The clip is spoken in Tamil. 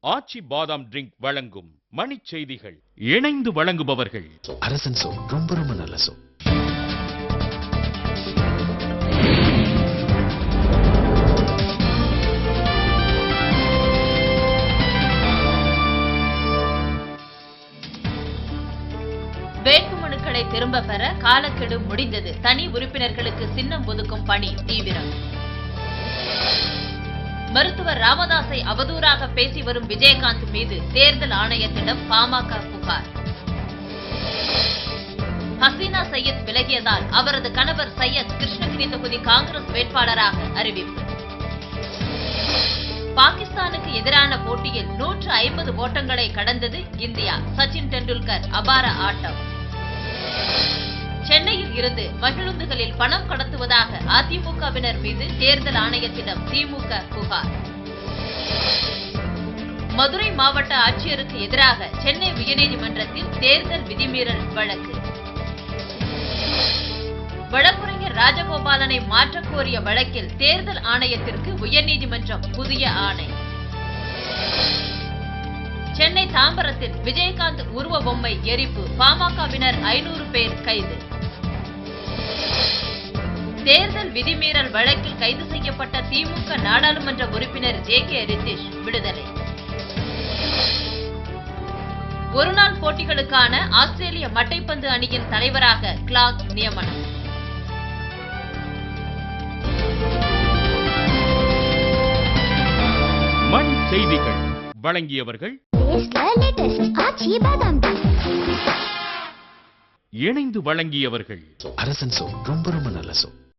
ஆச்சி பாதாம் ட்ரிங்க் வழங்கும் மணிச் செய்திகள். இணைந்து வழங்குபவர்கள் அரசன் சோ, ரொம்ப ரொம்ப நல்ல சோ. வேட்புமனுக்களை திரும்ப பெற காலக்கெடு முடிந்தது. தனி உறுப்பினர்களுக்கு சின்னம் ஒதுக்கும் பணி தீவிரம். மருத்துவர் ராமதாஸை அவதூறாக பேசி வரும் விஜயகாந்த் மீது தேர்தல் ஆணையத்திடம் பாமக புகார். ஹசீனா சையத் விலகியதால் அவரது கணவர் சையத் கிருஷ்ணகிரி தொகுதி காங்கிரஸ் வேட்பாளராக அறிவிப்பு. பாகிஸ்தானுக்கு எதிரான போட்டியில் 150 ஓட்டங்களை கடந்தது இந்தியா. சச்சின் டெண்டுல்கர் அபார ஆட்டம். சென்னையில் இருந்து மகிழுந்துகளில் பணம் கடத்துவதாக அதிமுகவினர் மீது தேர்தல் ஆணையத்திடம் திமுக புகார். மதுரை மாவட்ட ஆட்சியருக்கு எதிராக சென்னை உயர்நீதிமன்றத்தில் தேர்தல் விதிமீறல் வழக்கு. வழக்குரைஞர் ராஜகோபாலனை மாற்றக் கோரிய வழக்கில் தேர்தல் ஆணையத்திற்கு உயர்நீதிமன்றம் புதிய ஆணை. சென்னை தாம்பரத்தில் விஜயகாந்த் உருவ பொம்மை எரிப்பு. பாமகவினர் 500 பேர் கைது. தேர்தல் விதிமீறல் வழக்கில் கைது செய்யப்பட்ட திமுக நாடாளுமன்ற உறுப்பினர் ஜே.கே. ரித்தீஷ் விடுதலை. ஒருநாள் போட்டிகளுக்கான ஆஸ்திரேலிய மட்டைப்பந்து அணியின் தலைவராக கிளார்க் நியமனம். மணி செய்திகள் வழங்கியவர்கள் இணைந்து வழங்கியவர்கள் அரசன் சோ, ரொம்ப ரொம்ப நல்ல சோ.